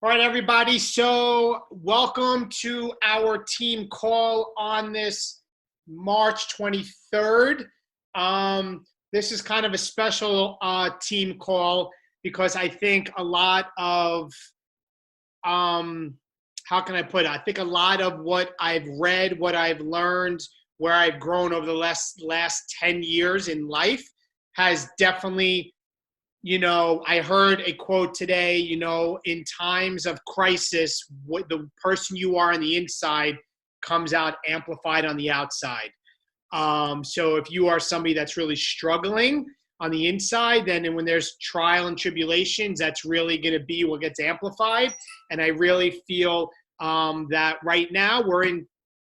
All right, everybody. So welcome to our team call on this March 23rd. This is kind of a special team call because I think a lot of, how can I put it? I think a lot of what I've read, what I've learned, where I've grown over the last 10 years in life has definitely, I heard a quote today, in times of crisis, what the person you are on the inside comes out amplified on the outside. So if you are somebody that's really struggling on the inside, then when there's trial and tribulations, that's really going to be what gets amplified. And I really feel that right now we're in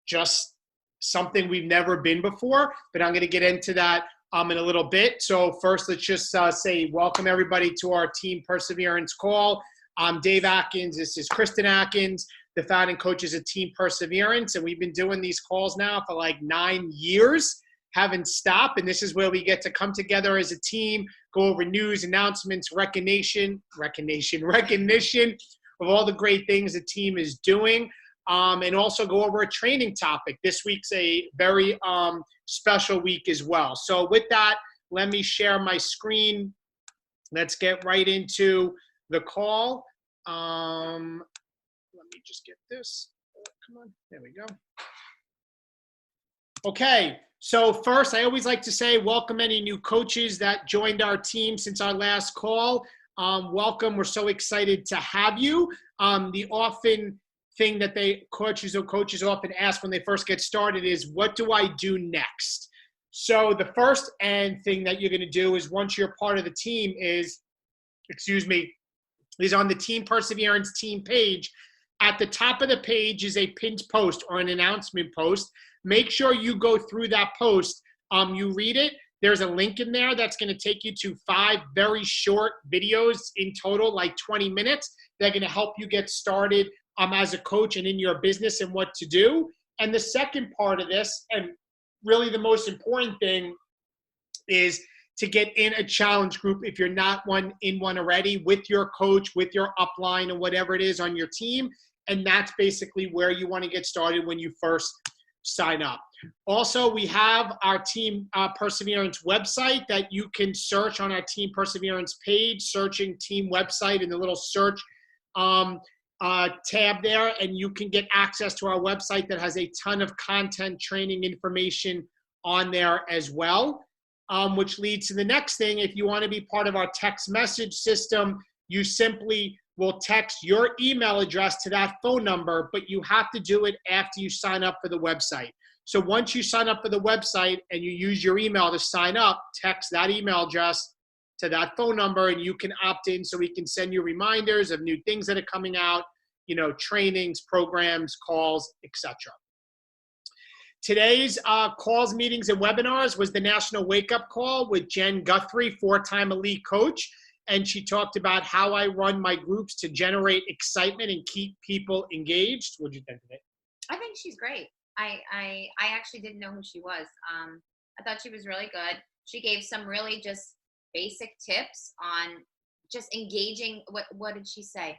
just something we've never been before, but I'm going to get into that in a little bit. So first, let's just say welcome everybody to our Team Perseverance call. I'm Dave Atkins. This is Kristen Atkins, the founding coaches of Team Perseverance. And we've been doing these calls now for like 9 years, haven't stopped. And this is where we get to come together as a team, go over news, announcements, recognition of all the great things the team is doing. And also go over a training topic. This week's a very special week as well. So with that, let me share my screen. Let's get right into the call. Let me just get this. Come on, there we go. Okay, so first, I always like to say welcome any new coaches that joined our team since our last call. Welcome, we're so excited to have you. The often thing that coaches often ask when they first get started is, what do I do next? So the first thing that you're going to do is, once you're part of the team, is on the Team Perseverance team page. At the top of the page is a pinned post or an announcement post. Make sure you go through that post. You read it. There's a link in there that's going to take you to 5 very short videos in total, like 20 minutes. They're going to help you get started as a coach and in your business and what to do. And the second part of this, and really the most important thing, is to get in a challenge group if you're not in one already, with your coach, with your upline, and whatever it is on your team. And that's basically where you want to get started when you first sign up. Also, we have our Team Perseverance website that you can search on our Team Perseverance page, searching team website in the little search tab there, and you can get access to our website that has a ton of content, training information on there as well, which leads to the next thing. If you want to be part of our text message system, you simply will text your email address to that phone number, but you have to do it after you sign up for the website. So once you sign up for the website and you use your email to sign up, text that email address to that phone number, and you can opt in so we can send you reminders of new things that are coming out, trainings, programs, calls, etc. Today's calls, meetings, and webinars was the National Wake Up Call with Jen Guthrie, 4-time elite coach. And she talked about how I run my groups to generate excitement and keep people engaged. What did you think of it? I think she's great. I actually didn't know who she was. I thought she was really good. She gave some really just basic tips on just engaging. What did she say?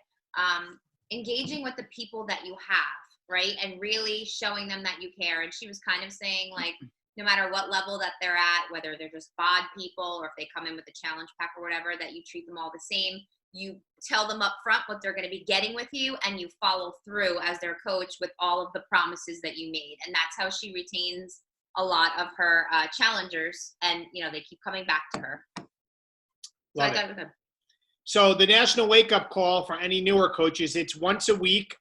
Engaging with the people that you have, right? And really showing them that you care. And she was kind of saying, like, no matter what level that they're at, whether they're just bod people or if they come in with a challenge pack or whatever, that you treat them all the same. You tell them up front what they're going to be getting with you, and you follow through as their coach with all of the promises that you made. And that's how she retains a lot of her challengers, and they keep coming back to her. So I thought it was good. So the National Wake Up Call for any newer coaches, it's once a week.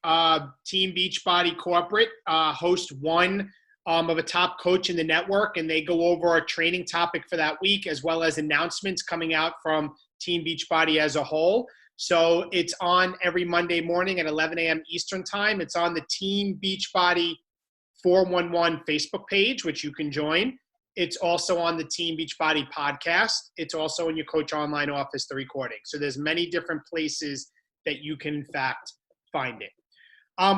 Team Beachbody Corporate hosts one of a top coach in the network, and they go over a training topic for that week, as well as announcements coming out from Team Beachbody as a whole. So it's on every Monday morning at 11 a.m. Eastern time. It's on the Team Beachbody 411 Facebook page, which you can join. It's also on the Team Beachbody podcast. It's also in your Coach Online office, the recording. So there's many different places that you can, in fact, find it.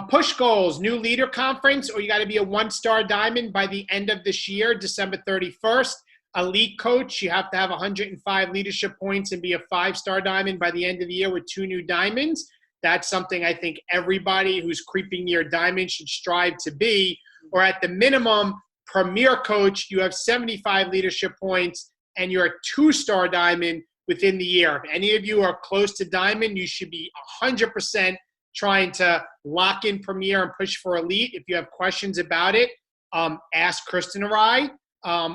Push goals, new leader conference, or you got to be a 1-star diamond by the end of this year, December 31st. Elite coach, you have to have 105 leadership points and be a 5-star diamond by the end of the year with 2 new diamonds. That's something I think everybody who's creeping near diamond should strive to be, or at the minimum, premier coach, you have 75 leadership points and you're a 2-star diamond within the year. If any of you are close to diamond, you should be 100% trying to lock in premier and push for elite. If you have questions about it, ask Kristen or I,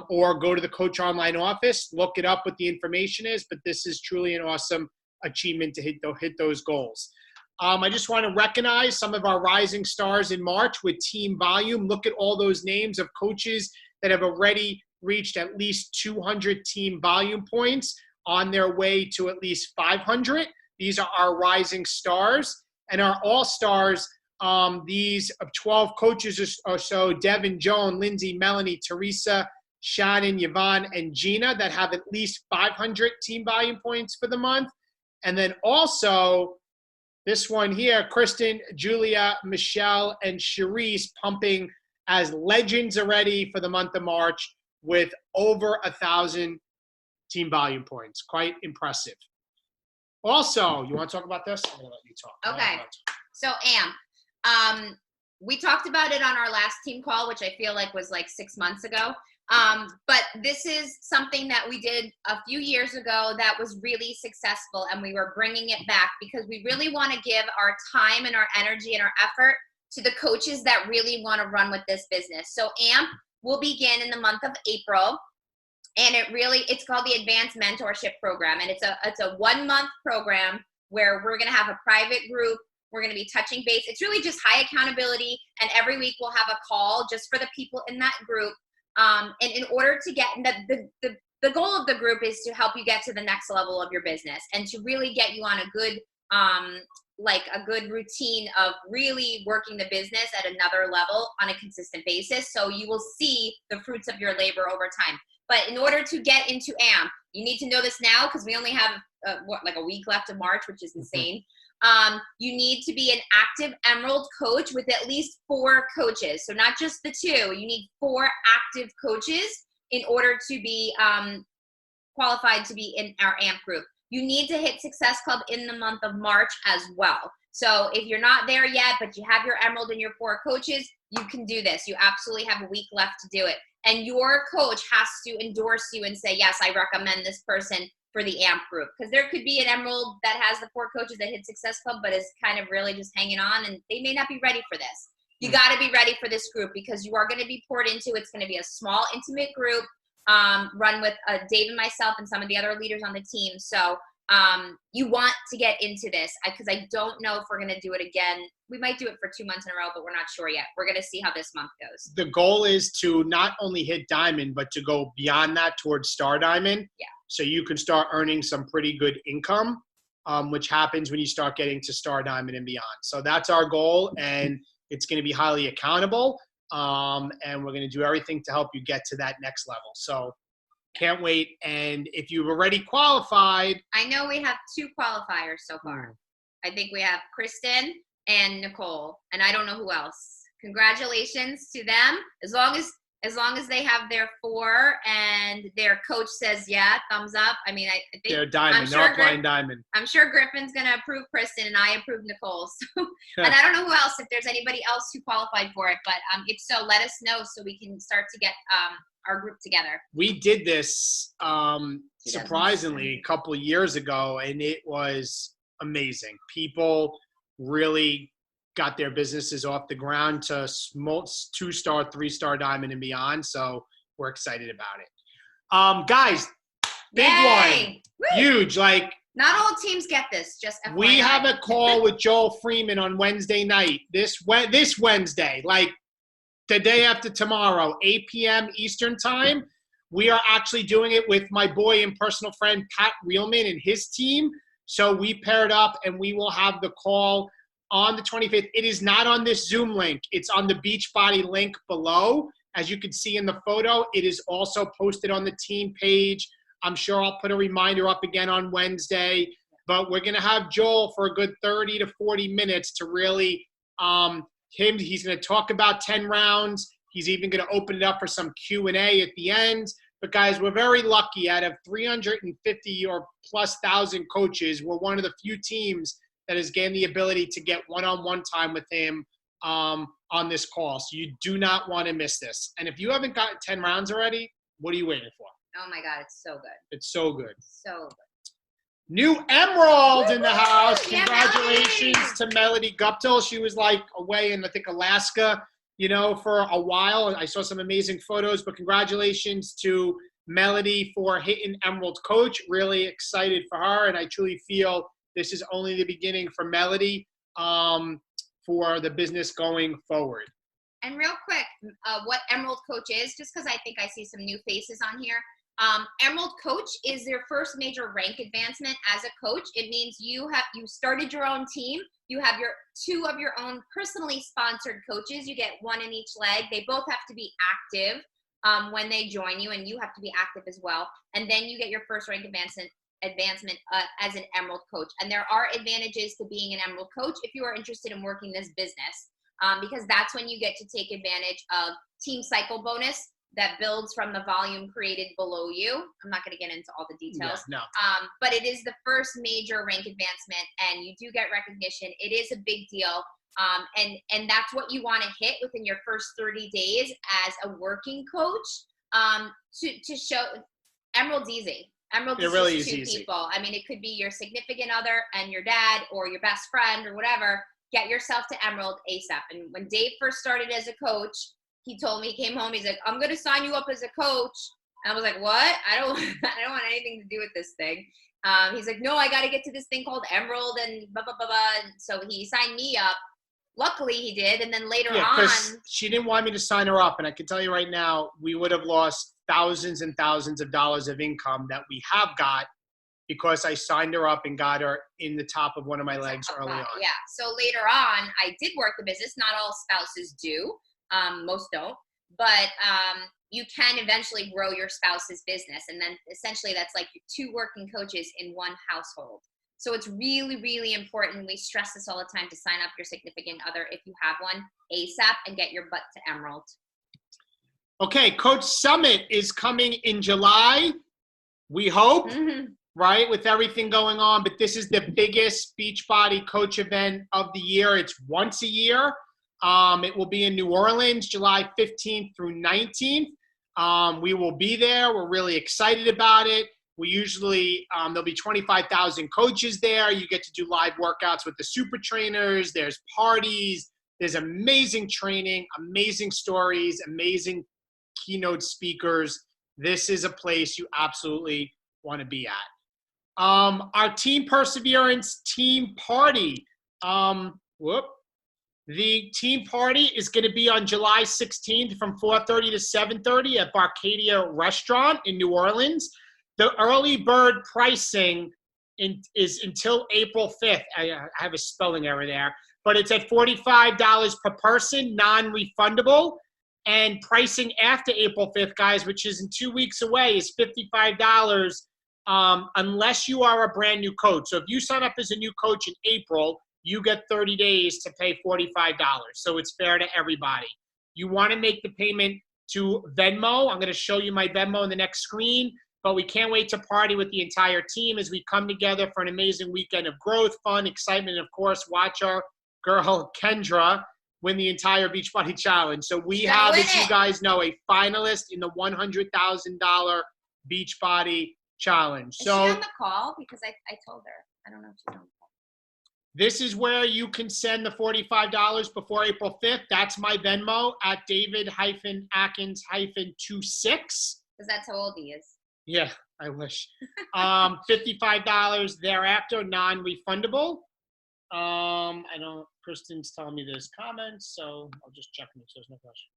or go to the Coach Online office, look it up what the information is, but this is truly an awesome achievement to hit those goals. I just want to recognize some of our rising stars in March with team volume. Look at all those names of coaches that have already reached at least 200 team volume points, on their way to at least 500. These are our rising stars. And our all-stars, these 12 coaches or so, Devin, Joan, Lindsay, Melanie, Teresa, Shannon, Yvonne, and Gina, that have at least 500 team volume points for the month. And then also this one here, Kristen, Julia, Michelle, and Cherise pumping as legends already for the month of March with over 1,000 team volume points. Quite impressive. Also, you want to talk about this? I'm going to let you talk. Okay. So AMP, we talked about it on our last team call, which I feel like was like 6 months ago. But this is something that we did a few years ago that was really successful, and we were bringing it back because we really want to give our time and our energy and our effort to the coaches that really want to run with this business. So AMP will begin in the month of April. And it's called the Advanced Mentorship Program. And it's a 1-month program where we're going to have a private group. We're going to be touching base. It's really just high accountability. And every week we'll have a call just for the people in that group. And in order to get the goal of the group is to help you get to the next level of your business and to really get you on a good, a good routine of really working the business at another level on a consistent basis. So you will see the fruits of your labor over time. But in order to get into AMP, you need to know this now because we only have a week left of March, which is insane. You need to be an active Emerald coach with at least 4 coaches. So not just the 2. You need 4 active coaches in order to be qualified to be in our AMP group. You need to hit Success Club in the month of March as well. So if you're not there yet, but you have your Emerald and your 4 coaches, you can do this. You absolutely have a week left to do it. And your coach has to endorse you and say, yes, I recommend this person for the AMP group. Because there could be an Emerald that has the 4 coaches that hit Success Club, but is kind of really just hanging on, and they may not be ready for this. You got to be ready for this group because you are going to be poured into. It's going to be a small, intimate group run with Dave and myself and some of the other leaders on the team. So you want to get into this because I don't know if we're going to do it again. We might do it for 2 months in a row, but we're not sure yet. We're going to see how this month goes. The goal is to not only hit diamond, but to go beyond that towards star diamond. Yeah. So you can start earning some pretty good income, which happens when you start getting to star diamond and beyond. So that's our goal, and it's going to be highly accountable. And we're going to do everything to help you get to that next level. So can't wait. And if you've already qualified. I know we have 2 qualifiers so far. I think we have Kristen and Nicole, and I don't know who else. Congratulations to them. As long as they have their 4 and their coach says, yeah, thumbs up. I mean, I think they're diamond, they're flying diamond. I'm sure Griffin's going to approve Kristen and I approve Nicole. So, and I don't know who else, if there's anybody else who qualified for it, but if so, let us know so we can start to get our group together. We did this surprisingly a couple of years ago, and it was amazing. People really got their businesses off the ground to 2-star, 3-star diamond and beyond. So we're excited about it. Guys, big Yay! one, Woo! huge. Like, not all teams get this. Just FYI. We have a call with Joel Freeman on Wednesday night. This Wednesday, like the day after tomorrow, 8 p.m. Eastern time. We are actually doing it with my boy and personal friend Pat Reelman and his team. So we paired up, and we will have the call on the 25th. It is not on this Zoom link. It's on the Beachbody link below. As you can see in the photo, it is also posted on the team page. I'm sure I'll put a reminder up again on Wednesday. But we're going to have Joel for a good 30 to 40 minutes to really he's going to talk about 10 rounds. He's even going to open it up for some Q&A at the end. But guys, we're very lucky. Out of 350 or plus thousand coaches, we're one of the few teams that has gained the ability to get one-on-one time with him on this call. So you do not want to miss this. And if you haven't gotten 10 rounds already, what are you waiting for? Oh my God, it's so good. It's so good. So good. New Emerald in the house. Yeah, Congratulations Melody. to Melody Guptill. She was like away in, I think, Alaska, for a while. I saw some amazing photos, but congratulations to Melody for hitting Emerald Coach. Really excited for her, and I truly feel this is only the beginning for Melody for the business going forward. And real quick, what Emerald Coach is, just because I think I see some new faces on here. Emerald Coach is their first major rank advancement as a coach. It means you started your own team. You have your 2 of your own personally sponsored coaches. You get 1 in each leg. They both have to be active when they join you, and you have to be active as well. And then you get your first rank advancement as an Emerald Coach. And there are advantages to being an Emerald Coach if you are interested in working this business, because that's when you get to take advantage of team cycle bonus that builds from the volume created below you. I'm not going to get into all the details. Yeah, no. But it is the first major rank advancement, and you do get recognition. It is a big deal. And that's what you want to hit within your first 30 days as a working coach, to show Emerald's easy. Emerald is really just 2 easy. people. I mean, it could be your significant other and your dad or your best friend or whatever. Get yourself to Emerald ASAP. And when Dave first started as a coach, he told me, he came home, he's like, I'm going to sign you up as a coach. And I was like, what? I don't want anything to do with this thing. He's like, no, I got to get to this thing called Emerald and blah, blah, blah, blah. And so he signed me up. Luckily he did. And then later on, she didn't want me to sign her up. And I can tell you right now, we would have lost thousands and thousands of dollars of income that we have got because I signed her up and got her in the top of one of my legs early on. Yeah. So later on, I did work the business. Not all spouses do. Most don't, but you can eventually grow your spouse's business. And then essentially that's like 2 working coaches in one household. So it's really, really important. We stress this all the time to sign up your significant other if you have one ASAP and get your butt to Emerald. Okay, Coach Summit is coming in July, we hope, right, with everything going on. But this is the biggest Beachbody coach event of the year. It's once a year. It will be in New Orleans, July 15th through 19th. We will be there. We're really excited about it. We usually, there'll be 25,000 coaches there. You get to do live workouts with the super trainers. There's parties. There's amazing training, amazing stories, amazing keynote speakers. This is a place you absolutely want to be at. Our Team Perseverance Team Party. The team party is going to be on July 16th from 4:30 to 7:30 at Barcadia Restaurant in New Orleans. The early bird pricing is until April 5th. I have a spelling error there, but it's at $45 per person, non-refundable. And pricing after April 5th, guys, which is in 2 weeks away, is $55 unless you are a brand new coach. So if you sign up as a new coach in April, you get 30 days to pay $45. So it's fair to everybody. You want to make the payment to Venmo. I'm going to show you my Venmo on the next screen, but we can't wait to party with the entire team as we come together for an amazing weekend of growth, fun, excitement, and of course, watch our girl Kendra win the entire Beachbody Challenge. So we have, as you guys know, a finalist in the $100,000 Beachbody Challenge. Is she on the call? Because I told her. I don't know if she's on the call. This is where you can send the $45 before April 5th. That's my Venmo at David-Atkins-26. Because that's how old he is. Yeah, I wish. $55 thereafter, non-refundable. I know Kristen's telling me there's comments, so I'll just check them if there's no question.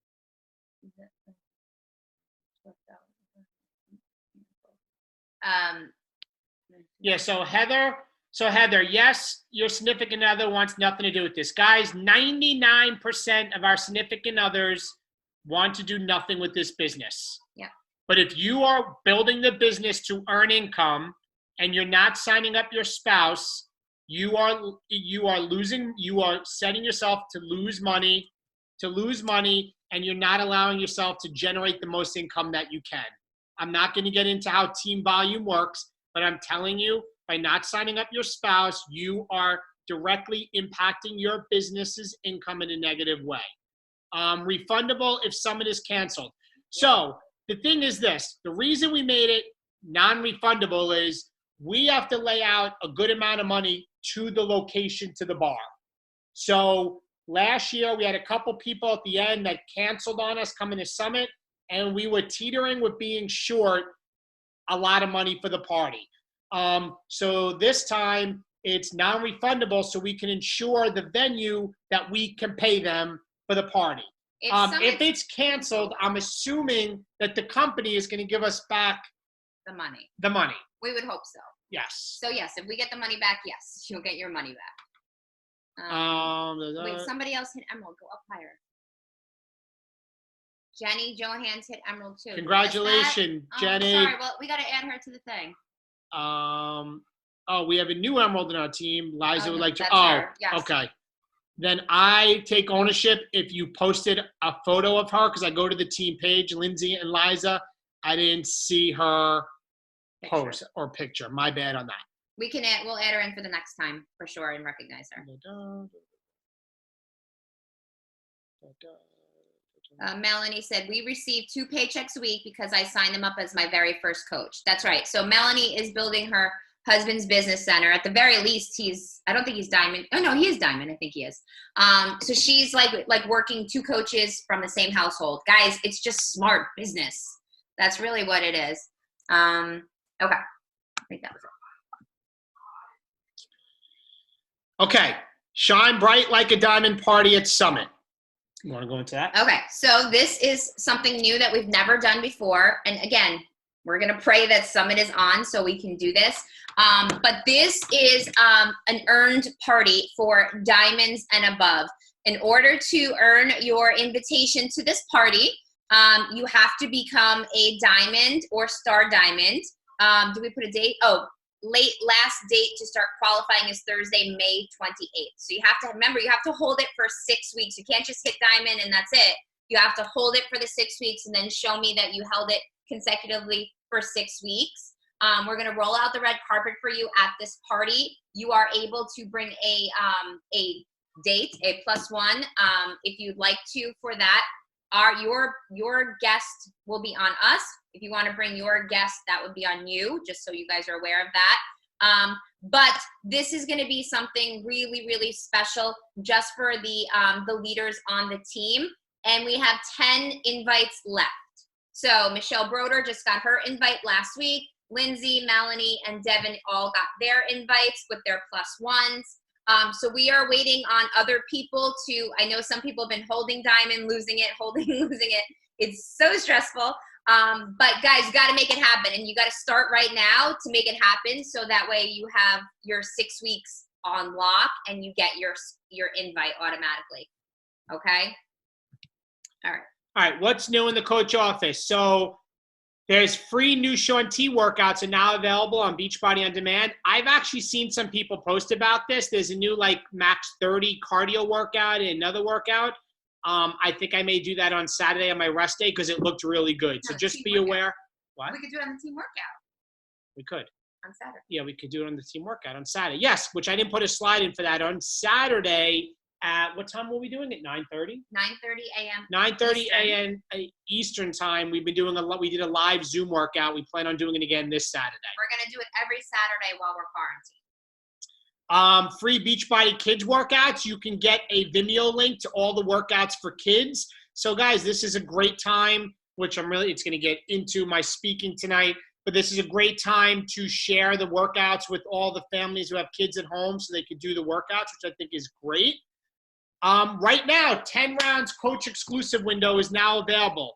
Yeah, so Heather, yes, your significant other wants nothing to do with this. Guys, 99% of our significant others want to do nothing with this business. Yeah. But if you are building the business to earn income and you're not signing up your spouse, you are setting yourself to lose money, and you're not allowing yourself to generate the most income that you can. I'm not going to get into how team volume works, but I'm telling you, by not signing up your spouse, you are directly impacting your business's income in a negative way. Refundable if summit is canceled. So the thing is this, the reason we made it non-refundable is we have to lay out a good amount of money to the location, to the bar. So last year we had a couple people at the end that canceled on us coming to summit, and we were teetering with being short a lot of money for the party. So this time it's non-refundable, so we can ensure the venue that we can pay them for the party. If it's canceled, I'm assuming that the company is going to give us back the money. The money. We would hope so. Yes. So yes, if we get the money back, yes, you'll get your money back. Wait, somebody else hit emerald. Go up higher. Jenny Johans hit emerald too. Congratulations, Jenny. Sorry, well, we got to add her to the thing. We have a new emerald in our team. Liza would like to. Her. Yes. Okay. Then I take ownership if you posted a photo of her, because I go to the team page, Lindsay and Liza. I didn't see her post or picture. My bad on that. We'll add her in for the next time for sure and recognize her. Melanie said, we receive 2 paychecks a week because I signed them up as my very first coach. That's right. So Melanie is building her husband's business center. At the very least, I don't think he's diamond. Oh no, he is diamond. I think he is. So she's like working 2 coaches from the same household. Guys, it's just smart business. That's really what it is. Okay. I think that was it. Okay. Shine bright like a diamond party at Summit. You want to go into that? Okay. So this is something new that we've never done before. And again, we're going to pray that Summit is on so we can do this. But this is an earned party for diamonds and above. In order to earn your invitation to this party, you have to become a diamond or star diamond. Do we put a date? Last date to start qualifying is Thursday, May 28th. So you have to remember, you have to hold it for 6 weeks. You can't just hit diamond and that's it. You have to hold it for the 6 weeks and then show me that you held it consecutively for 6 weeks. We're going to roll out the red carpet for you at this party. You are able to bring a date, a +1, if you'd like to for that. Your guest will be on us. If you want to bring your guest, that would be on you, just so you guys are aware of that. But this is going to be something really, really special just for the leaders on the team. And we have 10 invites left. So Michelle Broder just got her invite last week. Lindsay, Melanie, and Devin all got their invites with their +1s. So we are waiting on other people I know some people have been holding diamond, losing it, losing it. It's so stressful. But guys, you got to make it happen. And you got to start right now to make it happen. So that way you have your 6 weeks on lock and you get your invite automatically. Okay. All right. What's new in the coach office? So there's free new Shaun T workouts are now available on Beachbody On Demand. I've actually seen some people post about this. There's a new max 30 cardio workout and another workout. I think I may do that on Saturday on my rest day because it looked really good. So just be aware. What? We could do it on the team workout. We could. On Saturday. Yeah, we could do it on the team workout on Saturday. Yes, which I didn't put a slide in for that. On Saturday, at what time will we doing it? 9:30? 9:30 a.m. 9:30 a.m. Eastern time. We did a live Zoom workout. We plan on doing it again this Saturday. We're going to do it every Saturday while we're quarantined. Free Beachbody Kids workouts. You can get a Vimeo link to all the workouts for kids. So guys, this is a great time, which it's going to get into my speaking tonight, but this is a great time to share the workouts with all the families who have kids at home so they could do the workouts, which I think is great. Right now, 10 rounds coach exclusive window is now available.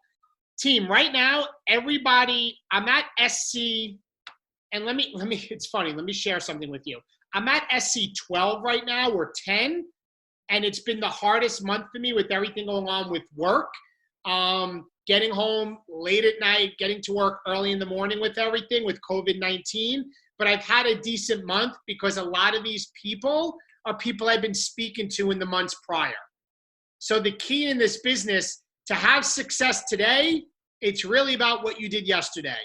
Team, right now, everybody, I'm at SC, and let me, it's funny, let me share something with you. I'm at SC 12 right now, or 10, and it's been the hardest month for me with everything going on with work. Getting home late at night, getting to work early in the morning with everything with COVID-19. But I've had a decent month because a lot of these people are people I've been speaking to in the months prior. So the key in this business to have success today, it's really about what you did yesterday,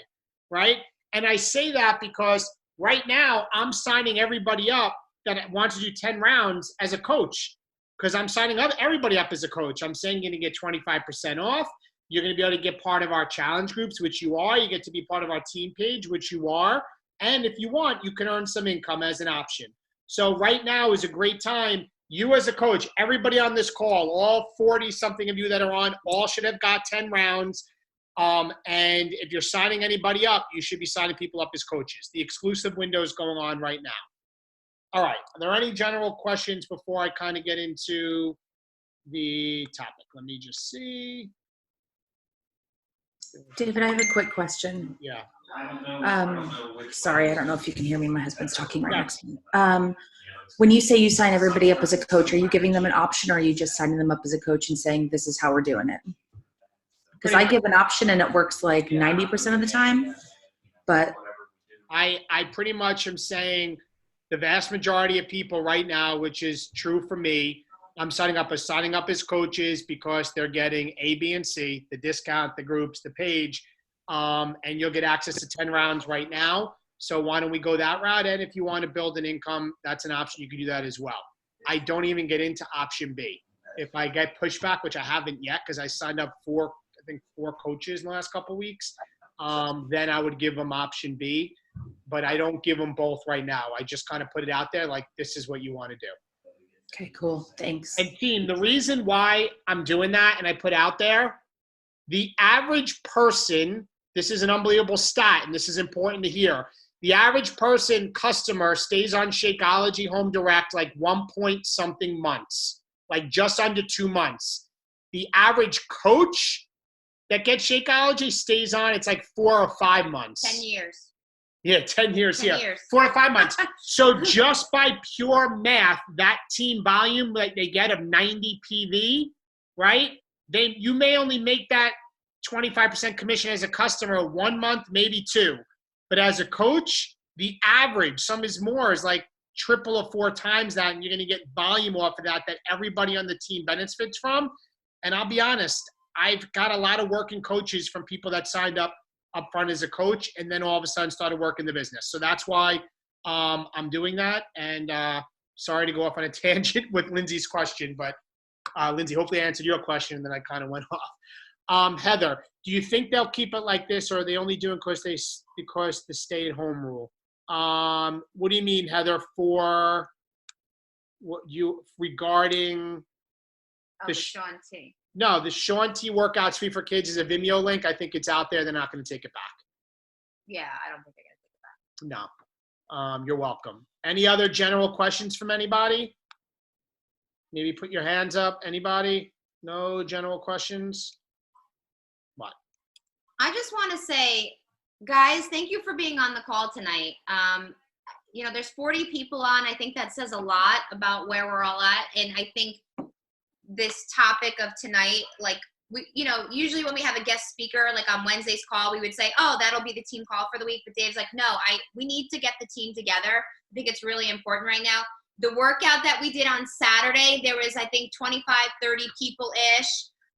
right? And I say that because right now I'm signing everybody up that wants to do 10 rounds as a coach, because I'm signing up everybody up as a coach. I'm saying you're going to get 25% off. You're going to be able to get part of our challenge groups, which you are. You get to be part of our team page, which you are. And if you want, you can earn some income as an option. So right now is a great time. You as a coach, everybody on this call, all 40-something of you that are on, all should have got 10 rounds. And if you're signing anybody up, you should be signing people up as coaches. The exclusive window is going on right now. All right. Are there any general questions before I kind of get into the topic? Let me just see. David, I have a quick question. Yeah. Sorry, I don't know if you can hear me. My husband's talking right next to me. When you say you sign everybody up as a coach, are you giving them an option, or are you just signing them up as a coach and saying, this is how we're doing it? Because I give an option and it works like 90% of the time, but I pretty much am saying the vast majority of people right now, which is true for me, I'm signing up as coaches because they're getting A, B, and C, the discount, the groups, the page, and you'll get access to 10 rounds right now. So why don't we go that route? And if you want to build an income, that's an option. You can do that as well. I don't even get into option B. If I get pushback, which I haven't yet because I signed up four coaches in the last couple of weeks, then I would give them option B. But I don't give them both right now. I just kind of put it out there like, this is what you want to do. okay, cool. Thanks. And team, the reason why I'm doing that and I put out there, the average person, this is an unbelievable stat and this is important to hear. The average person customer stays on Shakeology Home Direct like 1 point something months, like just under 2 months. The average coach that gets Shakeology stays on, it's like 4 or 5 months. 10 years. Yeah, 10 years 10 here. years. 4 to 5 months. So just by pure math, that team volume like they get of 90 PV, right? You may only make that 25% commission as a customer 1 month, maybe 2. But as a coach, the average, some is more, is like triple or 4 times that, and you're going to get volume off of that everybody on the team benefits from. And I'll be honest, I've got a lot of working coaches from people that signed up front as a coach and then all of a sudden started working the business. So that's why I'm doing that. And sorry to go off on a tangent with Lindsay's question, but Lindsay, hopefully I answered your question and then I kind of went off. Heather, do you think they'll keep it like this, or are they only doing because the stay-at-home rule? What do you mean, Heather, for what you regarding the Sean T. No, the Sean T Workouts Free for Kids is a Vimeo link. I think it's out there. They're not going to take it back. Yeah, I don't think they're going to take it back. No. You're welcome. Any other general questions from anybody? Maybe put your hands up. Anybody? No general questions? What? I just want to say, guys, thank you for being on the call tonight. There's 40 people on. I think that says a lot about where we're all at. And I think this topic of tonight, like usually when we have a guest speaker, like on Wednesday's call, we would say, oh, that'll be the team call for the week. But Dave's like, no, we need to get the team together. I think it's really important right now. The workout that we did on Saturday, there was, I think, 25, 30 people-ish.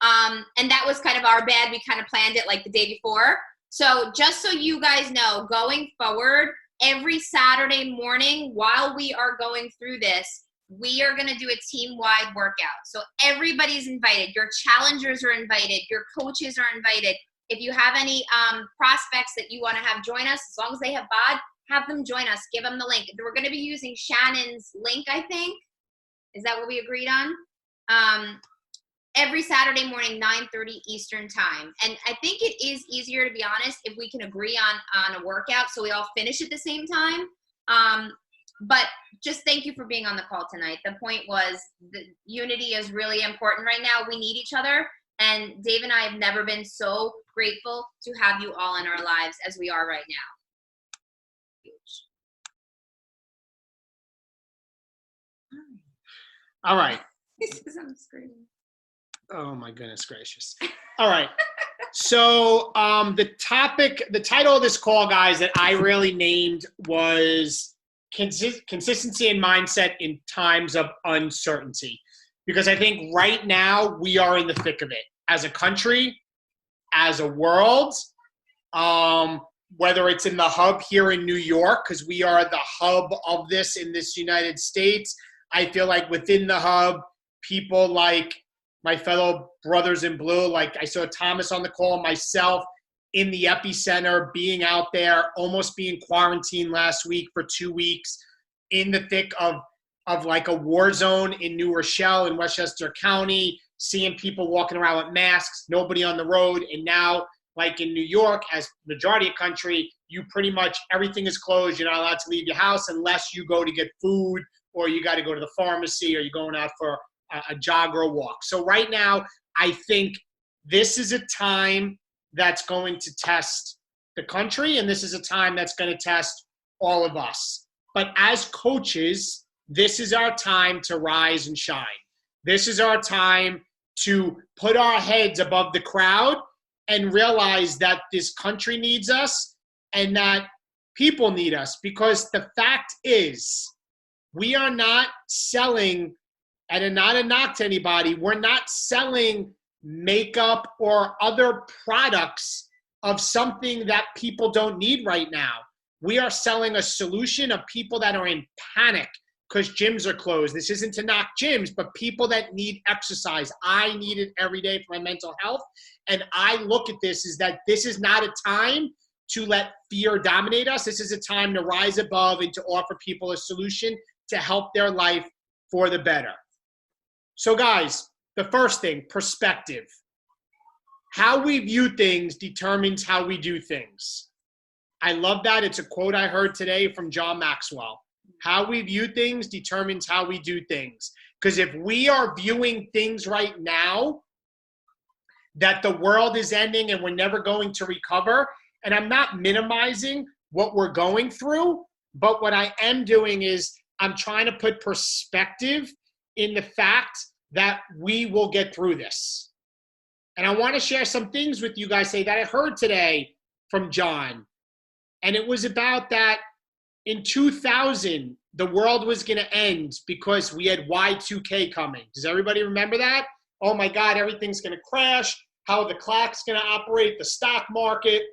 And that was kind of our bad. We kind of planned it like the day before. So just so you guys know, going forward, every Saturday morning while we are going through this, we are going to do a team-wide workout. So everybody's invited. Your challengers are invited. Your coaches are invited. If you have any prospects that you want to have join us, as long as they have BOD, have them join us. Give them the link. We're going to be using Shannon's link, I think. Is that what we agreed on? Every Saturday morning, 9:30 Eastern time. And I think it is easier, to be honest, if we can agree on a workout so we all finish at the same time. But just thank you for being on the call tonight. The point was the unity is really important right now. We need each other. And Dave and I have never been so grateful to have you all in our lives as we are right now. Huge. All right. This is on the screen. Oh my goodness gracious. All right. So the title of this call, guys, that I really named was consistency and mindset in times of uncertainty. Because I think right now we are in the thick of it as a country, as a world. whether it's in the hub here in New York, because we are the hub of this in this United States. I feel like within the hub, people like my fellow brothers in blue, like I saw Thomas on the call, myself in the epicenter, being out there, almost being quarantined last week for 2 weeks, in the thick of like a war zone in New Rochelle in Westchester County, seeing people walking around with masks, nobody on the road. And now, like in New York, as majority of country, you pretty much, everything is closed. You're not allowed to leave your house unless you go to get food, or you got to go to the pharmacy, or you're going out for a jog or a walk. So right now, I think this is a time that's going to test the country, and this is a time that's going to test all of us. But as coaches, this is our time to rise and shine. This is our time to put our heads above the crowd and realize that this country needs us and that people need us. Because the fact is, we are not selling, and not a knock to anybody, we're not selling makeup or other products of something that people don't need right now. We are selling a solution of people that are in panic because gyms are closed. This isn't to knock gyms, but people that need exercise. I need it every day for my mental health. And I look at this as that this is not a time to let fear dominate us. This is a time to rise above and to offer people a solution to help their life for the better. So guys, the first thing, perspective. How we view things determines how we do things. I love that. It's a quote I heard today from John Maxwell. How we view things determines how we do things. Because if we are viewing things right now that the world is ending and we're never going to recover, and I'm not minimizing what we're going through, but what I am doing is I'm trying to put perspective in the fact that we will get through this. And I want to share some things with you guys that I heard today from John. And it was about that in 2000, the world was going to end because we had Y2K coming. Does everybody remember that? Oh my God, everything's going to crash. How the clock's going to operate, the stock market.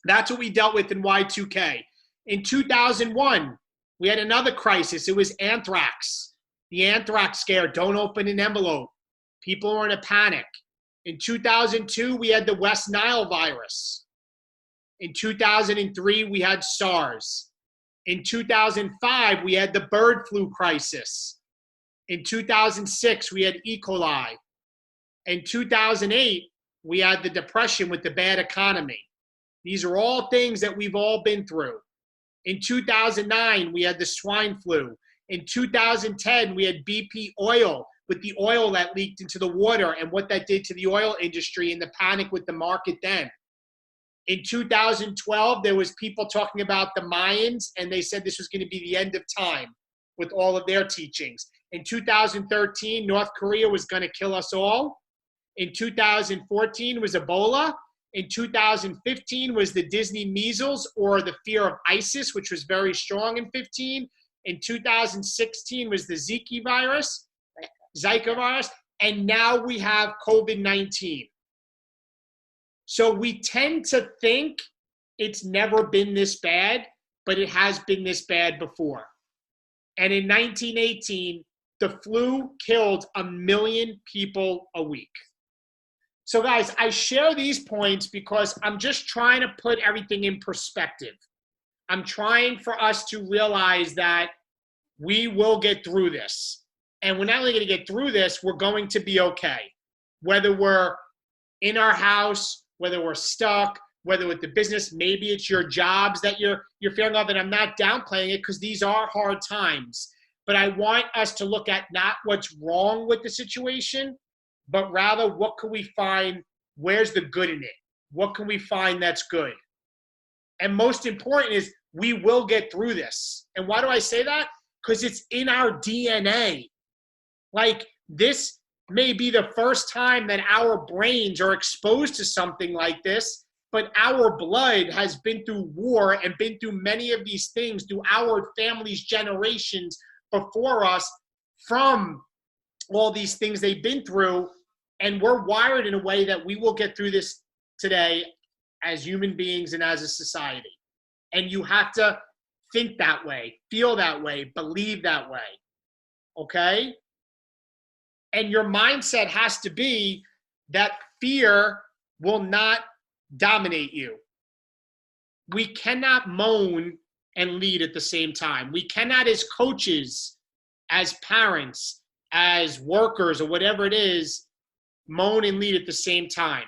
That's what we dealt with in Y2K. In 2001, we had another crisis. It was anthrax. The anthrax scare, don't open an envelope. People were in a panic. In 2002, we had the West Nile virus. In 2003, we had SARS. In 2005, we had the bird flu crisis. In 2006, we had E. coli. In 2008, we had the depression with the bad economy. These are all things that we've all been through. In 2009, we had the swine flu. In 2010, we had BP oil with the oil that leaked into the water and what that did to the oil industry and the panic with the market then. In 2012, there was people talking about the Mayans, and they said this was going to be the end of time with all of their teachings. In 2013, North Korea was going to kill us all. In 2014 was Ebola. In 2015 was the Disney measles, or the fear of ISIS, which was very strong in 15. In 2016 was the Zika virus, and now we have COVID-19. So we tend to think it's never been this bad, but it has been this bad before. And in 1918, the flu killed 1 million people a week. So guys, I share these points because I'm just trying to put everything in perspective. I'm trying for us to realize that we will get through this. And we're not only going to get through this, we're going to be okay. Whether we're in our house, whether we're stuck, whether with the business, maybe it's your jobs that you're feeling of, and I'm not downplaying it because these are hard times. But I want us to look at not what's wrong with the situation, but rather what can we find, where's the good in it? What can we find that's good? And most important is we will get through this. And why do I say that? Because it's in our DNA. Like, this may be the first time that our brains are exposed to something like this, but our blood has been through war and been through many of these things through our family's generations before us from all these things they've been through, and we're wired in a way that we will get through this today as human beings and as a society. And you have to think that way, feel that way, believe that way. Okay? And your mindset has to be that fear will not dominate you. We cannot moan and lead at the same time. We cannot, as coaches, as parents, as workers, or whatever it is, moan and lead at the same time.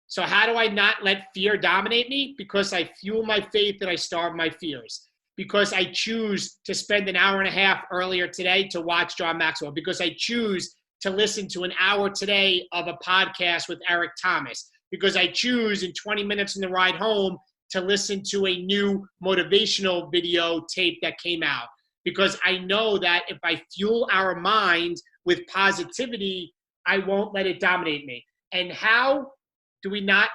So how do I not let fear dominate me? Because I fuel my faith and I starve my fears. Because I choose to spend an hour and a half earlier today to watch John Maxwell. Because I choose to listen to an hour today of a podcast with Eric Thomas. Because I choose in 20 minutes in the ride home to listen to a new motivational video tape that came out. Because I know that if I fuel our mind with positivity, I won't let it dominate me. And how do we not,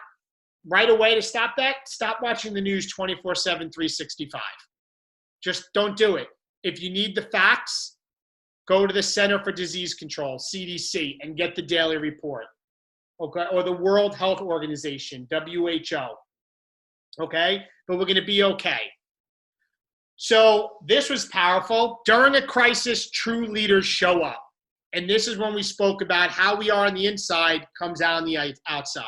right away to stop that? Stop watching the news 24/7, 365. Just don't do it. If you need the facts, go to the Center for Disease Control, CDC, and get the daily report. Okay, or the World Health Organization, WHO. Okay, but we're going to be okay. So this was powerful. During a crisis, true leaders show up. And this is when we spoke about how we are on the inside comes out on the outside.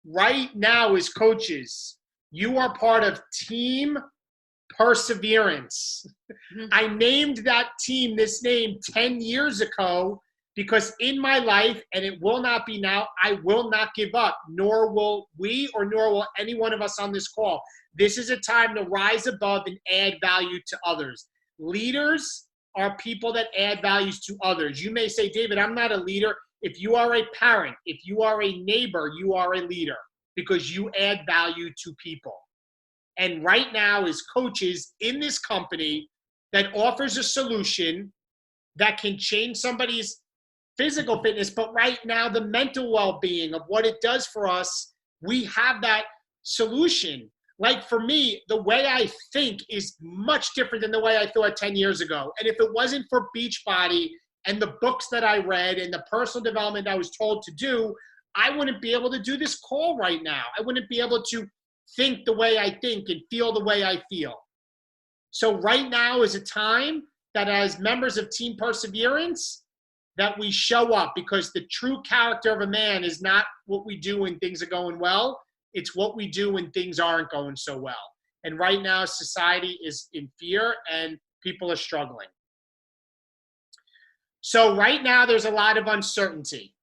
Right now, as coaches, you are part of Team Perseverance. I named that team this name 10 years ago because in my life, and it will not be now, I will not give up, nor will we, or nor will any one of us on this call. This is a time to rise above and add value to others. Leaders are people that add values to others. You may say, David, I'm not a leader. If you are a parent, if you are a neighbor, you are a leader because you add value to people. And right now, as coaches in this company that offers a solution that can change somebody's physical fitness, but right now the mental well-being of what it does for us, we have that solution. Like for me, the way I think is much different than the way I thought 10 years ago. And if it wasn't for Beachbody and the books that I read and the personal development I was told to do, I wouldn't be able to do this call right now. I wouldn't be able to think the way I think and feel the way I feel. So right now is a time that as members of Team Perseverance, that we show up, because the true character of a man is not what we do when things are going well. It's what we do when things aren't going so well. And right now, society is in fear and people are struggling. So right now, there's a lot of uncertainty.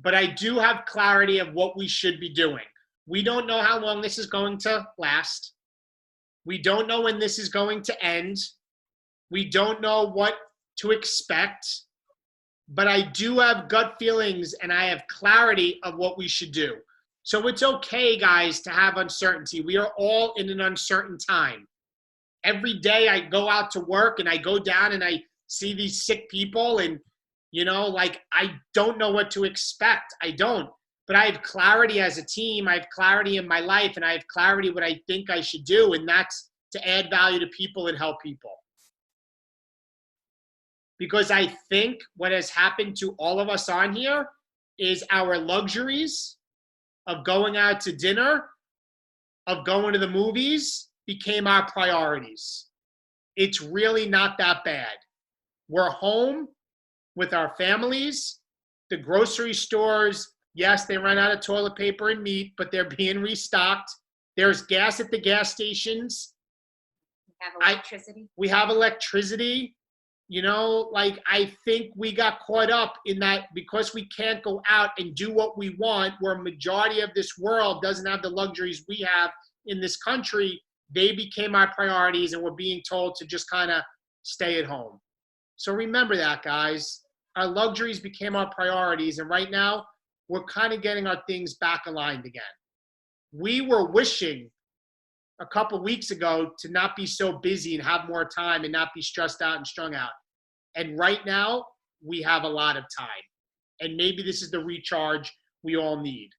But I do have clarity of what we should be doing. We don't know how long this is going to last. We don't know when this is going to end. We don't know what to expect. But I do have gut feelings and I have clarity of what we should do. So it's okay, guys, to have uncertainty. We are all in an uncertain time. Every day I go out to work and I go down and I see these sick people and, you know, like I don't know what to expect. I don't. But I have clarity as a team. I have clarity in my life and I have clarity what I think I should do. And that's to add value to people and help people. Because I think what has happened to all of us on here is our luxuries of going out to dinner, of going to the movies, became our priorities. It's really not that bad. We're home with our families. The grocery stores, yes, they run out of toilet paper and meat, but they're being restocked. There's gas at the gas stations. We have electricity. We have electricity. You know, like I think we got caught up in that because we can't go out and do what we want, where a majority of this world doesn't have the luxuries we have in this country, they became our priorities and we're being told to just kind of stay at home. So remember that, guys. Our luxuries became our priorities, and right now we're kind of getting our things back aligned again. We were wishing a couple weeks ago to not be so busy and have more time and not be stressed out and strung out. And right now, we have a lot of time. And maybe this is the recharge we all need.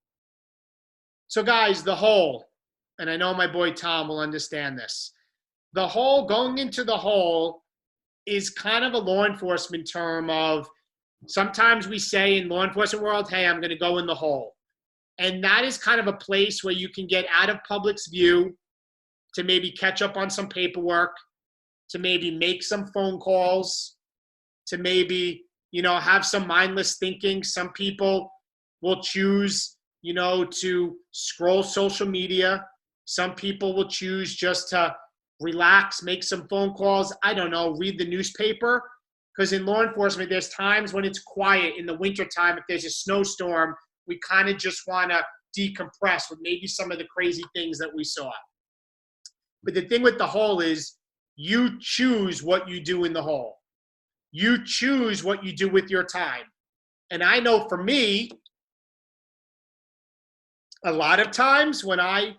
So guys, the hole, and I know my boy Tom will understand this. The hole, going into the hole, is kind of a law enforcement term of, sometimes we say in law enforcement world, hey, I'm going to go in the hole. And that is kind of a place where you can get out of public's view to maybe catch up on some paperwork, to maybe make some phone calls, to maybe, have some mindless thinking. Some people will choose, to scroll social media. Some people will choose just to relax, make some phone calls. I don't know, read the newspaper. Because in law enforcement, there's times when it's quiet in the wintertime. If there's a snowstorm, we kind of just want to decompress with maybe some of the crazy things that we saw. But the thing with the hole is you choose what you do in the hole. You choose what you do with your time. And I know for me, a lot of times when I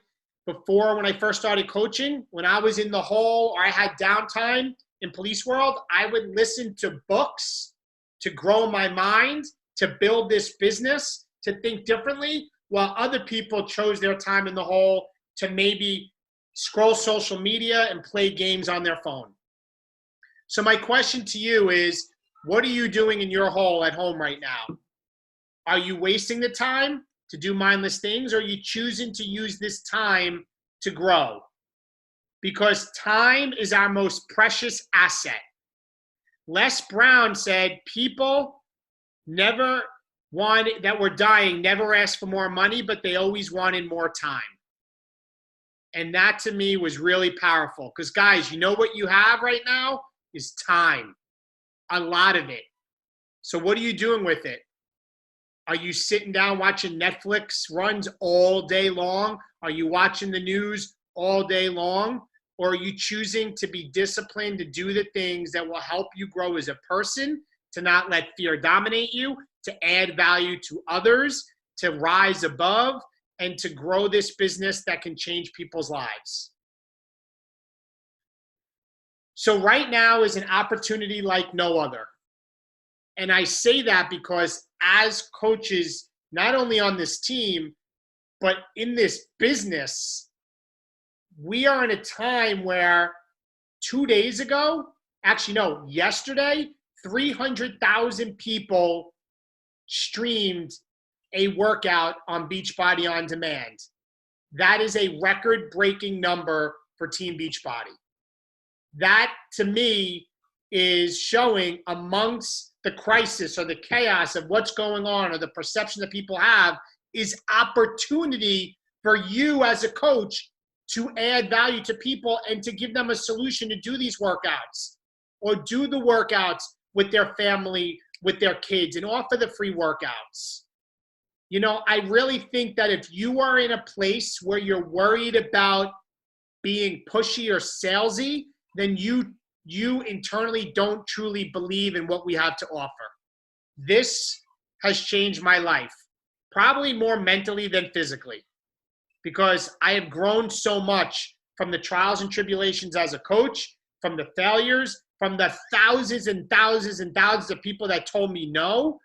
first started coaching, when I was in the hole or I had downtime in police world, I would listen to books to grow my mind, to build this business, to think differently, while other people chose their time in the hole to maybe scroll social media and play games on their phone. So my question to you is, what are you doing in your hole at home right now? Are you wasting the time to do mindless things, or are you choosing to use this time to grow? Because time is our most precious asset. Les Brown said people that were dying never asked for more money, but they always wanted more time. And that to me was really powerful. Because guys, you know what you have right now is time. A lot of it. So what are you doing with it? Are you sitting down watching Netflix runs all day long? Are you watching the news all day long? Or are you choosing to be disciplined to do the things that will help you grow as a person, to not let fear dominate you, to add value to others, to rise above, and to grow this business that can change people's lives? So right now is an opportunity like no other. And I say that because as coaches, not only on this team, but in this business, we are in a time where 2 days ago, yesterday, 300,000 people streamed a workout on Beachbody On Demand. That is a record-breaking number for Team Beachbody. That, to me, is showing amongst the crisis or the chaos of what's going on or the perception that people have is opportunity for you as a coach to add value to people and to give them a solution to do these workouts or do the workouts with their family, with their kids, and offer the free workouts. I really think that if you are in a place where you're worried about being pushy or salesy, then you internally don't truly believe in what we have to offer. This has changed my life, probably more mentally than physically, because I have grown so much from the trials and tribulations as a coach, from the failures, from the thousands and thousands and thousands of people that told me no,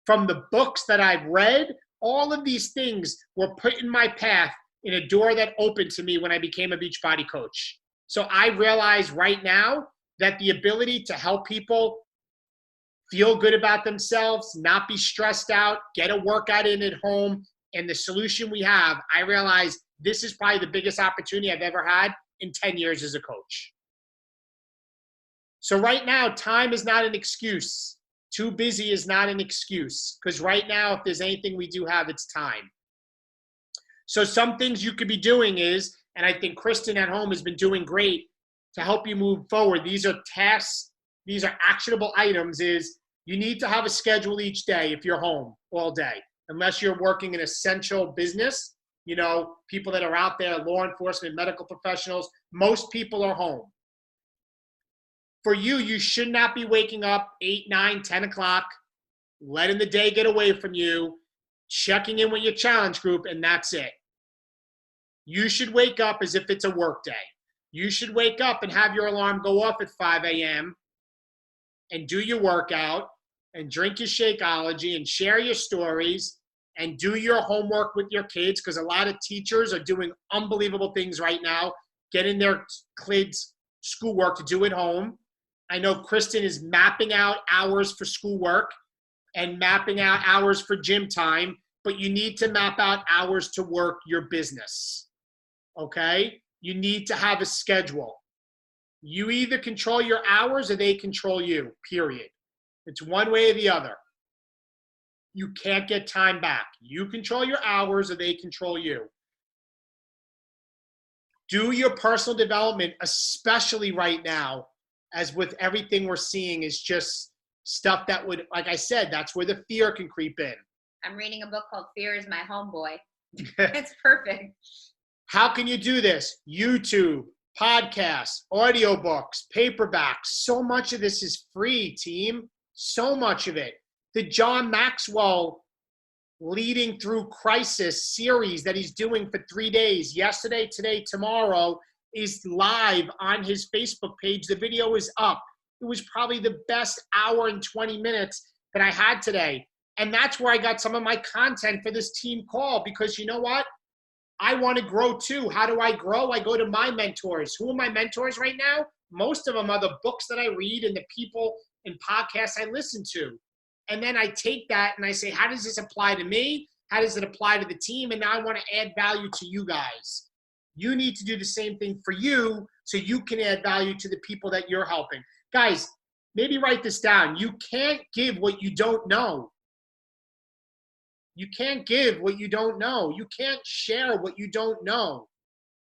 from the books that I've read. All of these things were put in my path in a door that opened to me when I became a Beachbody coach. So I realize right now that the ability to help people feel good about themselves, not be stressed out, get a workout in at home, and the solution we have, I realize this is probably the biggest opportunity I've ever had in 10 years as a coach. So right now, time is not an excuse. Too busy is not an excuse, because right now, if there's anything we do have, it's time. So some things you could be doing is, and I think Kristen at home has been doing great to help you move forward. These are tasks, these are actionable items, is you need to have a schedule each day if you're home all day. Unless you're working an essential business, people that are out there, law enforcement, medical professionals, most people are home. For you, you should not be waking up 8, 9, 10 o'clock, letting the day get away from you, checking in with your challenge group, and that's it. You should wake up as if it's a work day. You should wake up and have your alarm go off at 5 a.m. and do your workout and drink your Shakeology and share your stories and do your homework with your kids, because a lot of teachers are doing unbelievable things right now, getting their kids' schoolwork to do at home. I know Kristen is mapping out hours for schoolwork and mapping out hours for gym time, but you need to map out hours to work your business. Okay? You need to have a schedule. You either control your hours or they control you, period. It's one way or the other. You can't get time back. You control your hours or they control you. Do your personal development, especially right now, as with everything we're seeing is just stuff that would, like I said, that's where the fear can creep in. I'm reading a book called Fear is My Homeboy. It's perfect. How can you do this? YouTube, podcasts, audiobooks, paperbacks. So much of this is free, team. So much of it. The John Maxwell Leading Through Crisis series that he's doing for 3 days, yesterday, today, tomorrow, is live on his Facebook page. The video is up. It was probably the best hour and 20 minutes that I had today. And that's where I got some of my content for this team call, because you know what? I want to grow too. How do I grow? I go to my mentors. Who are my mentors right now? Most of them are the books that I read and the people and podcasts I listen to. And then I take that and I say, how does this apply to me? How does it apply to the team? And now I want to add value to you guys. You need to do the same thing for you so you can add value to the people that you're helping. Guys, maybe write this down. You can't give what you don't know. You can't give what you don't know. You can't share what you don't know.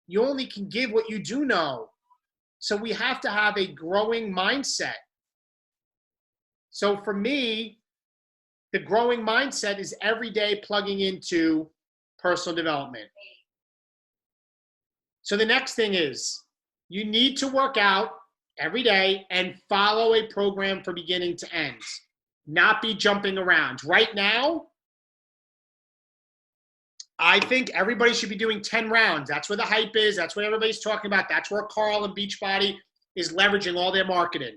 You only can give what you do know. So we have to have a growing mindset. So for me, the growing mindset is every day plugging into personal development. So the next thing is you need to work out every day and follow a program from beginning to end. Not be jumping around. Right now, I think everybody should be doing 10 rounds. That's where the hype is. That's what everybody's talking about. That's where Carl and Beachbody is leveraging all their marketing.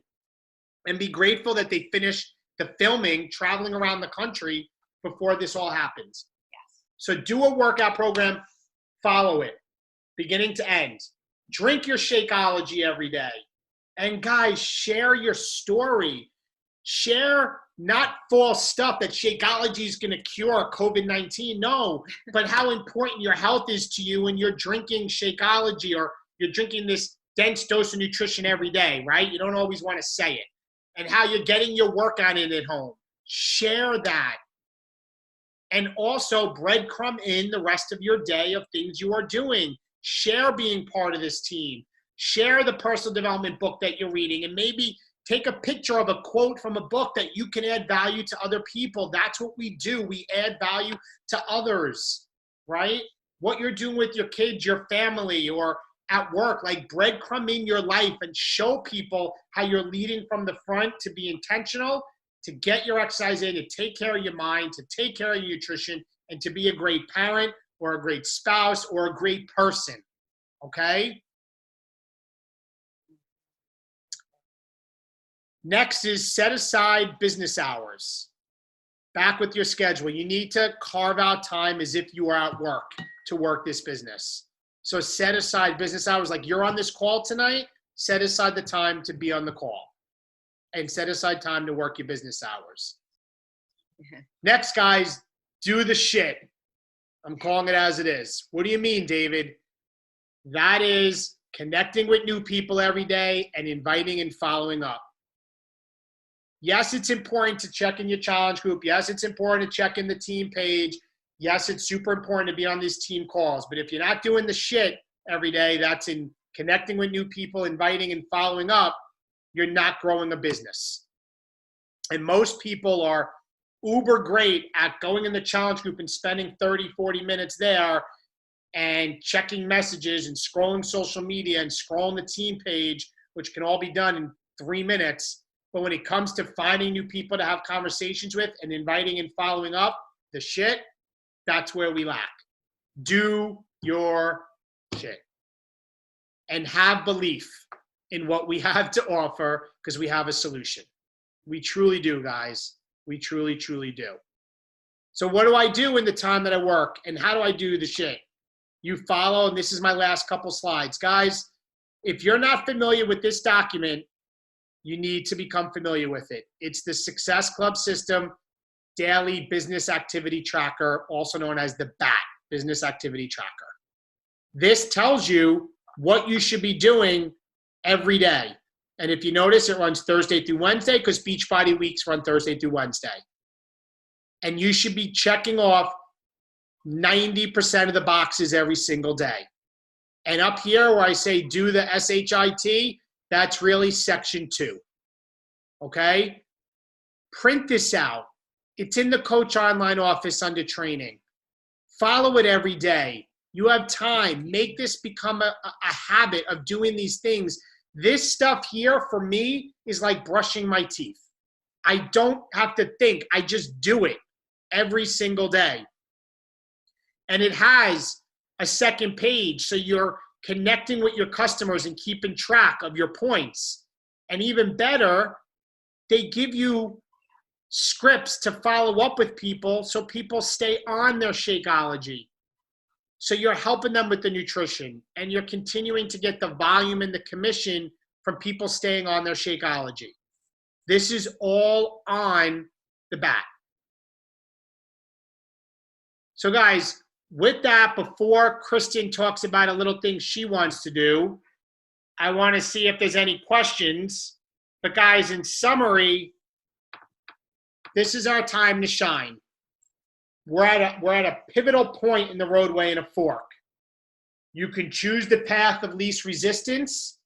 And be grateful that they finished the filming, traveling around the country before this all happens. Yes. So do a workout program, follow it, beginning to end. Drink your Shakeology every day. And guys, share your story. Share not false stuff that Shakeology is going to cure COVID-19. No, but how important your health is to you when you're drinking Shakeology or you're drinking this dense dose of nutrition every day, right? You don't always want to say it. And how you're getting your workout in at home. Share that. And also breadcrumb in the rest of your day of things you are doing. Share being part of this team. Share the personal development book that you're reading, and maybe take a picture of a quote from a book that you can add value to other people. That's what we do. We add value to others, right? What you're doing with your kids, your family, or at work, like breadcrumb in your life and show people how you're leading from the front to be intentional, to get your exercise in, to take care of your mind, to take care of your nutrition, and to be a great parent or a great spouse or a great person, okay? Next is set aside business hours. Back with your schedule. You need to carve out time as if you are at work to work this business. So set aside business hours. Like you're on this call tonight, set aside the time to be on the call. And set aside time to work your business hours. Next, guys, do the shit. I'm calling it as it is. What do you mean, David? That is connecting with new people every day and inviting and following up. Yes, it's important to check in your challenge group. Yes, it's important to check in the team page. Yes, it's super important to be on these team calls. But if you're not doing the shit every day, that's in connecting with new people, inviting and following up, you're not growing a business. And most people are uber great at going in the challenge group and spending 30, 40 minutes there and checking messages and scrolling social media and scrolling the team page, which can all be done in 3 minutes. But when it comes to finding new people to have conversations with and inviting and following up, the shit, that's where we lack. Do your shit. And have belief in what we have to offer because we have a solution. We truly do, guys. We truly, truly do. So what do I do in the time that I work? And how do I do the shit? You follow, and this is my last couple slides. Guys, if you're not familiar with this document, you need to become familiar with it. It's the Success Club system Daily Business Activity Tracker, also known as the BAT, Business Activity Tracker. This tells you what you should be doing every day. And if you notice, it runs Thursday through Wednesday because Beachbody weeks run Thursday through Wednesday. And you should be checking off 90% of the boxes every single day. And up here where I say do the SHIT, that's really section 2. Okay? Print this out. It's in the Coach Online office under training. Follow it every day. You have time. Make this become a habit of doing these things. This stuff here for me is like brushing my teeth. I don't have to think. I just do it every single day. And it has a second page, so you're connecting with your customers and keeping track of your points. And even better, they give you scripts to follow up with people so people stay on their Shakeology. So you're helping them with the nutrition, and you're continuing to get the volume and the commission from people staying on their Shakeology. This is all on the BAT. So guys, with that, before Kristen talks about a little thing she wants to do, I want to see if there's any questions. But guys, in summary, this is our time to shine. We're at a pivotal point in the roadway in a fork. You can choose the path of least resistance,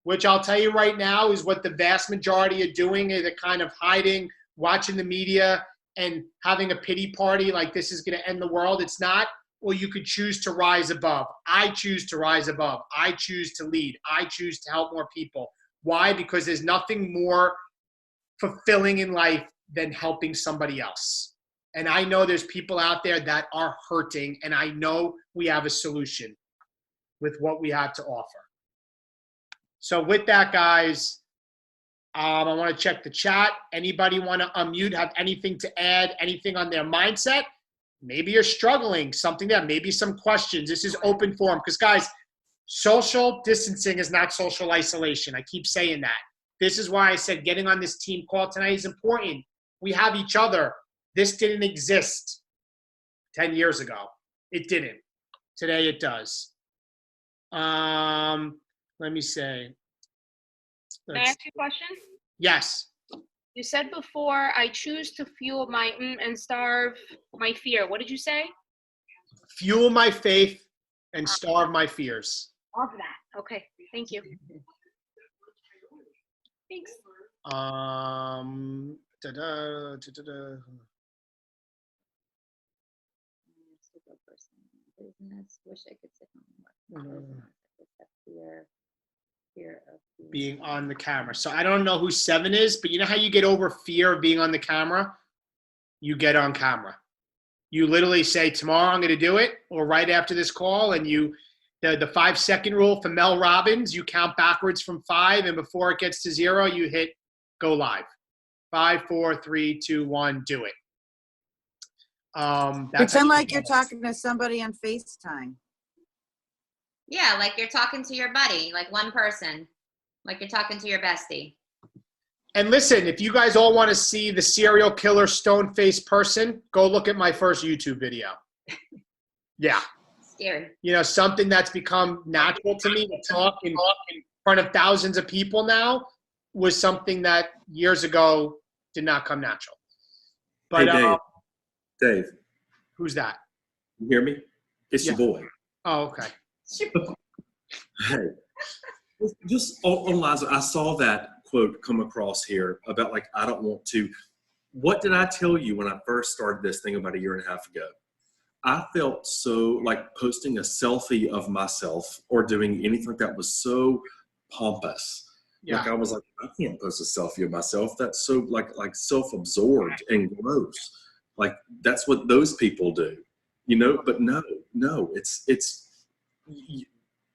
which I'll tell you right now is what the vast majority are doing. They're kind of hiding, watching the media, and having a pity party like this is going to end the world. It's not. Or you could choose to rise above. I choose to rise above. I choose to lead. I choose to help more people. Why? Because there's nothing more fulfilling in life than helping somebody else. And I know there's people out there that are hurting, and I know we have a solution with what we have to offer. So with that, guys, I want to check the chat. Anybody want to unmute, have anything to add, anything on their mindset? Maybe you're struggling, something there, maybe some questions. This is open forum because, guys, social distancing is not social isolation. I keep saying that. This is why I said getting on this team call tonight is important. We have each other. This didn't exist 10 years ago. It didn't. Today it does. Let me say. Can I ask you a question? Yes. You said before, I choose to fuel my and starve my fear. What did you say? Fuel my faith and starve my fears. Love that. Okay. Thank you. Thanks. Business. Wish I could sit home. Fear of being on the camera. So I don't know who 7 is, but you know how you get over fear of being on the camera? You get on camera. You literally say, tomorrow I'm going to do it, or right after this call, and the 5-second rule for Mel Robbins, you count backwards from 5, and before it gets to 0, you hit go live. 5, 4, 3, 2, 1, do it. Pretend like you're talking to somebody on FaceTime. Yeah, like you're talking to your buddy, like one person, like you're talking to your bestie. And listen, if you guys all want to see the serial killer stone-faced person, go look at my first YouTube video. Yeah. Scary. You know, something that's become natural to me to talk in front of thousands of people now was something that years ago did not come natural. But hey, Dave. Who's that? You hear me? It's your boy. Oh, okay. Hey, just on lines, I saw that quote come across here about like, I don't want to. What did I tell you when I first started this thing about 1.5 years ago? I felt so like posting a selfie of myself or doing anything that was so pompous. Yeah. Like I was like, I can't post a selfie of myself. That's so like self-absorbed and gross. Like that's what those people do, you know, but no,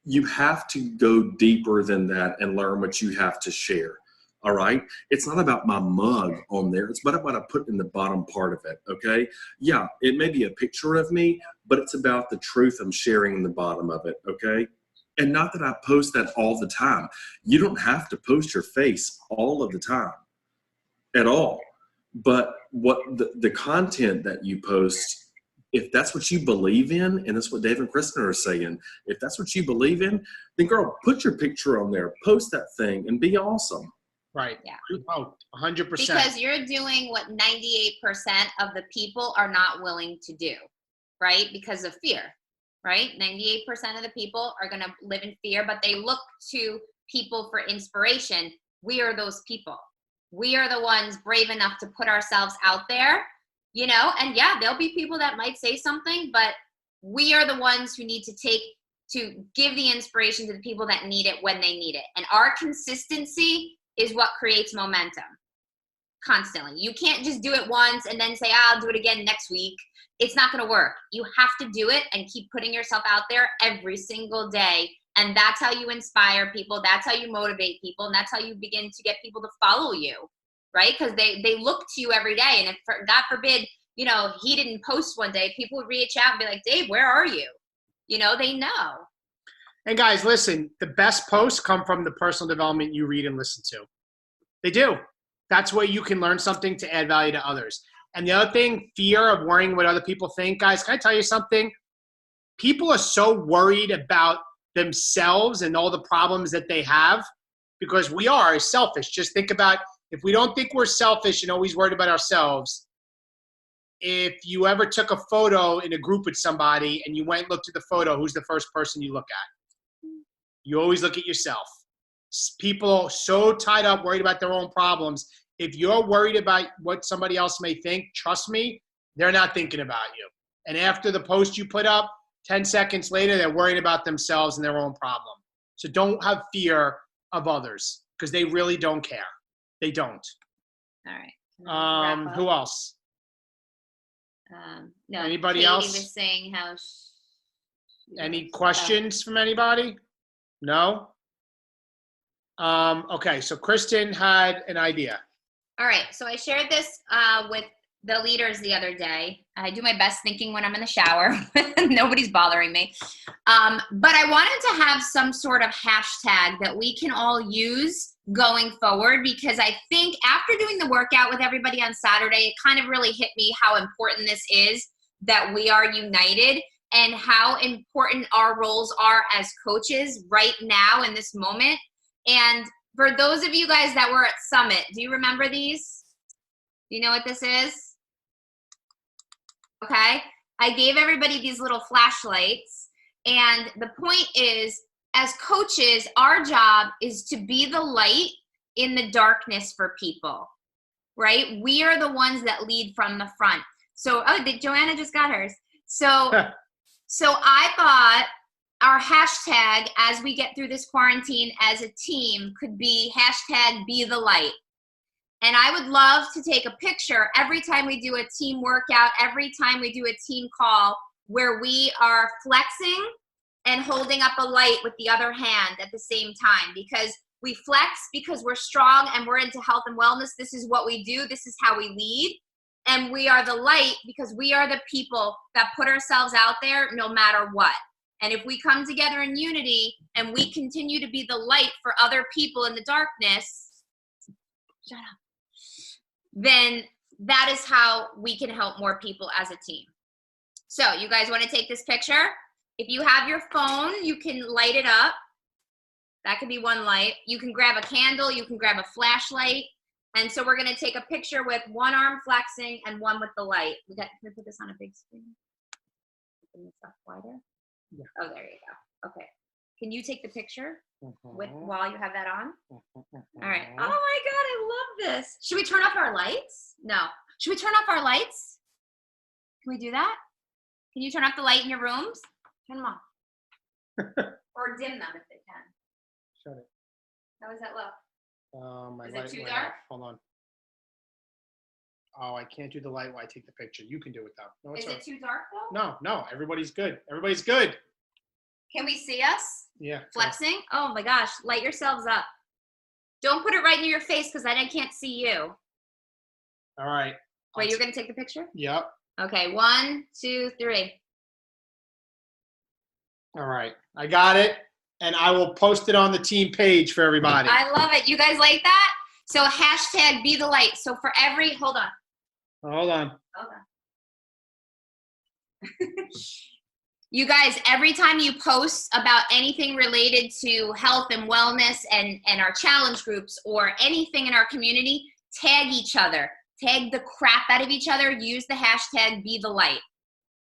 you have to go deeper than that and learn what you have to share. All right. It's not about my mug on there. It's about what I put in the bottom part of it. Okay. Yeah. It may be a picture of me, but it's about the truth I'm sharing in the bottom of it. Okay. And not that I post that all the time. You don't have to post your face all of the time at all. But what the content that you post, if that's what you believe in, and that's what Dave and Kristen are saying, if that's what you believe in, then girl, put your picture on there, post that thing, and be awesome. Right. Yeah. Oh, 100%. Because you're doing what 98% of the people are not willing to do, right? Because of fear, right? 98% of the people are going to live in fear, but they look to people for inspiration. We are those people. We are the ones brave enough to put ourselves out there, you know, and yeah, there'll be people that might say something, but we are the ones who need to give the inspiration to the people that need it when they need it. And our consistency is what creates momentum constantly. You can't just do it once and then say, I'll do it again next week. It's not going to work. You have to do it and keep putting yourself out there every single day. And that's how you inspire people. That's how you motivate people. And that's how you begin to get people to follow you, right? Because they look to you every day. And if, God forbid, you know, he didn't post one day, people would reach out and be like, Dave, where are you? You know, they know. And guys, listen, the best posts come from the personal development you read and listen to. They do. That's where you can learn something to add value to others. And the other thing, fear of worrying what other people think. Guys, can I tell you something? People are so worried about themselves and all the problems that they have because we are selfish. Just think about if we don't think we're selfish and always worried about ourselves, if you ever took a photo in a group with somebody and you went and looked at the photo, who's the first person you look at? You always look at yourself. People are so tied up, worried about their own problems. If you're worried about what somebody else may think, trust me, they're not thinking about you. And after the post you put up, 10 seconds later, they're worried about themselves and their own problem. So don't have fear of others because they really don't care. They don't. All right. Who else? No, Anybody Katie else? was saying how Any questions from anybody? No? Okay, so Kristen had an idea. All right, so I shared this with the leaders the other day. I do my best thinking when I'm in the shower. Nobody's bothering me. But I wanted to have some sort of hashtag that we can all use going forward because I think after doing the workout with everybody on Saturday, it kind of really hit me how important this is that we are united and how important our roles are as coaches right now in this moment. And for those of you guys that were at Summit, do you remember these? Do you know what this is? Okay. I gave everybody these little flashlights. And the point is, as coaches, our job is to be the light in the darkness for people, right? We are the ones that lead from the front. So, Joanna just got hers. So I thought our hashtag as we get through this quarantine as a team could be hashtag be the light. And I would love to take a picture every time we do a team workout, every time we do a team call where we are flexing and holding up a light with the other hand at the same time because we flex because we're strong and we're into health and wellness. This is what we do. This is how we lead. And we are the light because we are the people that put ourselves out there no matter what. And if we come together in unity and we continue to be the light for other people in the darkness, shut up, then that is how we can help more people as a team. So you guys want to take this picture? If you have your phone, you can light it up. That could be one light. You can grab a candle. You can grab a flashlight. And so we're going to take a picture with one arm flexing and one with the light. Can we put this on a big screen? Open this up wider. Yeah. Oh, there you go. Okay. Can you take the picture while you have that on? All right. Oh my God, I love this. Should we turn off our lights? No. Should we turn off our lights? Can we do that? Can you turn off the light in your rooms? Turn them off. Or dim them if they can. Shut it. How does that look? My Is light it too went dark? off. Hold on. Oh, I can't do the light while I take the picture. You can do it though. No, it's Is it too dark though? No. Everybody's good. Everybody's good. Can we see us? Yeah. Flexing? Oh my gosh, light yourselves up. Don't put it right near your face because then I can't see you. All right. Wait, you're going to take the picture? Yep. Okay, 1, 2, 3. All right. I got it. And I will post it on the team page for everybody. I love it. You guys like that? So hashtag be the light. So for every, hold on. Hold on. You guys, every time you post about anything related to health and wellness and our challenge groups or anything in our community, tag each other. Tag the crap out of each other. Use the hashtag #BeTheLight.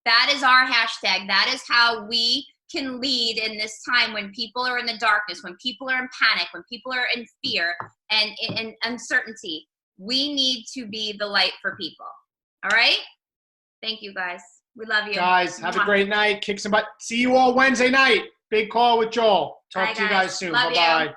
That is our hashtag. That is how we can lead in this time when people are in the darkness, when people are in panic, when people are in fear and in uncertainty. We need to be the light for people. All right? Thank you, guys. We love you. Guys, have a great night. Kick some butt. See you all Wednesday night. Big call with Joel. Talk Bye, to you guys. guys soon. Love you. Bye-bye.